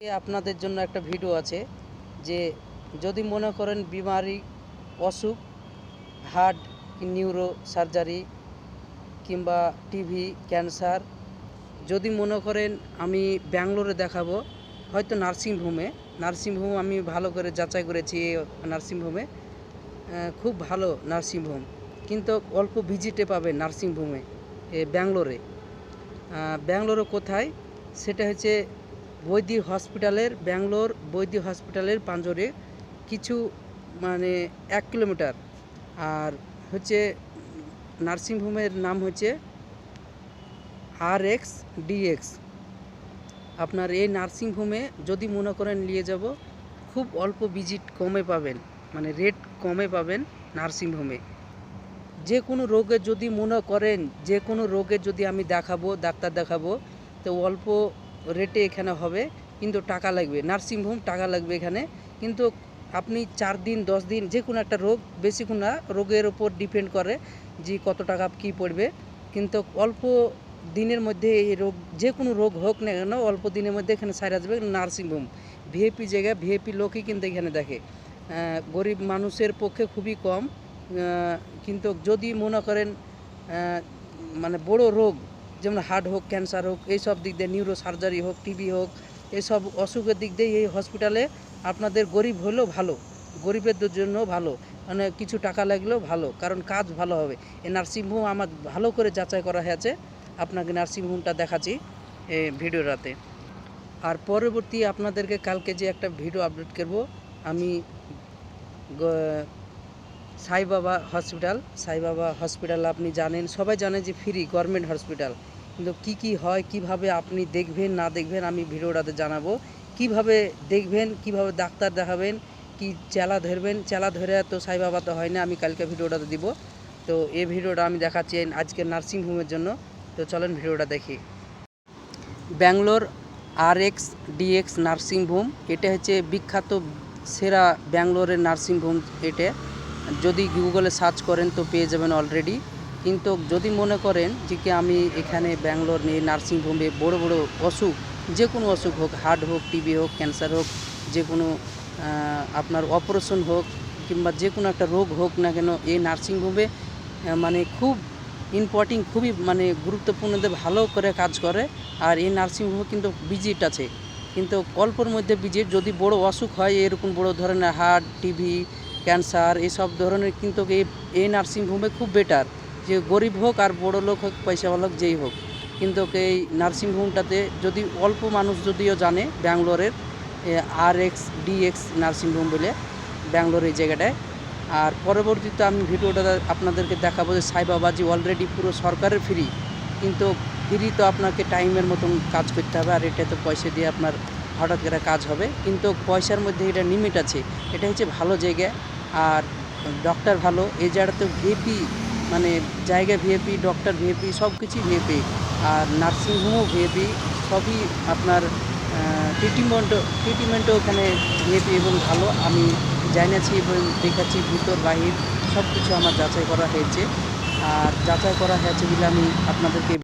আপনাদের জন্য একটা ভিডিও আছে যে যদি মনে করেন বিমারি অসুখ হার্ট নিউরো সার্জারি কিংবা টিভি ক্যান্সার যদি মনে করেন আমি ব্যাঙ্গালোরে দেখাবো হয়তো নার্সিংহোম আমি ভালো করে যাচাই করেছি এই নার্সিংহোমে খুব ভালো নার্সিংহোম কিন্তু অল্প ভিজিটে পাবেন নার্সিংহোমে ব্যাঙ্গালোরে কোথায় সেটা হচ্ছে বৈদ্যিক হসপিটালের ব্যাঙ্গালোর বৈদ্যিক হসপিটালের পাঞ্জরে কিছু মানে 1 কিলোমিটার আর হচ্ছে নার্সিংহোমের নাম হচ্ছে RXDX। আপনার এই নার্সিংহোমে যদি মনে করেন নিয়ে যাব খুব অল্প ভিজিট কমে পাবেন মানে রেট কমে পাবেন নার্সিংহোমে। যে কোনো রোগে যদি মনে করেন যে কোনো রোগে যদি আমি ডাক্তার দেখাবো তো অল্প রেটে এখানে হবে কিন্তু টাকা লাগবে নার্সিংহোম টাকা লাগবে এখানে কিন্তু আপনি 4 দিন 10 দিন যে কোনো একটা রোগ বেশিক্ষণ না রোগের ওপর ডিপেন্ড করে যে কত টাকা কী পড়বে কিন্তু অল্প দিনের মধ্যে এই রোগ যে কোনো রোগ হোক না কেন অল্প দিনের মধ্যে এখানে সারা যাবে নার্সিংহোম ভিআইপি জায়গা ভিআইপি লোকই কিন্তু এখানে দেখে গরিব মানুষের পক্ষে খুবই কম কিন্তু যদি মনে করেন মানে বড় রোগ যেমন হার্ট হোক ক্যান্সার হোক এইসব দিক দিয়ে নিউরো সার্জারি হোক টিবি হোক এইসব অসুখের দিক দিয়ে এই হসপিটালে আপনাদের গরিব হলেও ভালো গরিবদের জন্য ভালো মানে কিছু টাকা লাগলেও ভালো কারণ কাজ ভালো হবে এই নার্সিংহোম আমার ভালো করে যাচাই করা হয়েছে আপনাকে নার্সিংহোমটা দেখাচ্ছি এই ভিডিওটাতে। আর পরবর্তী আপনাদেরকে কালকে যে একটা ভিডিও আপলোড করব আমি সাইবাবা হসপিটাল আপনি জানেন সবাই জানে যে ফ্রি গভর্নমেন্ট হসপিটাল কিন্তু কি হয় কিভাবে আপনি দেখবেন না দেখবেন আমি ভিডিওটাতে জানাবো কিভাবে দেখবেন কিভাবে ডাক্তার দেখাবেন কি চেলা ধরে তো সাইবাবাতে হয় না আমি কালকে ভিডিওটাতে দিব। তো এই ভিডিওটা আমি দেখাচ্ছি আজকের নার্সিংহোমের জন্য। তো চলেন ভিডিওটা দেখি। ব্যাঙ্গালোর RXDX নার্সিংহোম এটা হচ্ছে বিখ্যাত সেরা ব্যাঙ্গালোরের নার্সিংহোম। এটা যদি গুগলে সার্চ করেন তো পেয়ে যাবেন অলরেডি কিন্তু যদি মনে করেন যে কি আমি এখানে ব্যাঙ্গালোর নিয়ে নার্সিংহোমে বড় অসুখ যে কোনো অসুখ হোক হার্ট হোক টিবি হোক ক্যান্সার হোক যে কোনো আপনার অপারেশন হোক কিংবা যে কোনো একটা রোগ হোক না কেন এই নার্সিংহোমে মানে খুব ইম্পর্টেন্ট খুবই মানে গুরুত্বপূর্ণ ভালো করে কাজ করে। আর এই নার্সিংহোমে কিন্তু ভিজিট আছে কিন্তু অল্পর মধ্যে ভিজিট যদি বড় অসুখ হয় এরকম বড় ধরনের হার্ট টিবি ক্যান্সার এইসব ধরনের কিন্তু এই নার্সিংহোমে খুব বেটার যে গরিব হোক আর বড় লোক হোক পয়সাওয়ালা হোক যেই হোক কিন্তু এই নার্সিংহোমটাতে যদি অল্প মানুষ যদিও জানে ব্যাঙ্গালোরের RXDX নার্সিংহোম বলে ব্যাঙ্গালোর এই জায়গাটায়। আর পরবর্তীতে আমি ভিডিওটা আপনাদেরকে দেখাবো যে সাইবাবাজি অলরেডি পুরো সরকারের ফ্রি কিন্তু ফ্রি তো আপনাকে টাইমের মতন কাজ করতে হবে আর এটা তো পয়সা দিয়ে আপনার হঠাৎ করে কাজ হবে কিন্তু পয়সার মধ্যে এটা লিমিট আছে। এটা হচ্ছে ভালো জায়গা আর ডক্টর ভালো এই জায়গাতে ভিআইপি মানে জায়গা ভিআইপি ডক্টর ভিআইপি সব কিছুই ভিআইপি আর নার্সিংহোমও ভিআইপি সবই আপনার ট্রিটমেন্টও এখানে ভিআইপি এবং ভালো আমি জানিয়েছি এবং দেখাচ্ছি ভিতর বাহির সব কিছু আমার যাচাই করা হয়েছে আর যাচাই করা হয়েছে বলে আমি আপনাদেরকে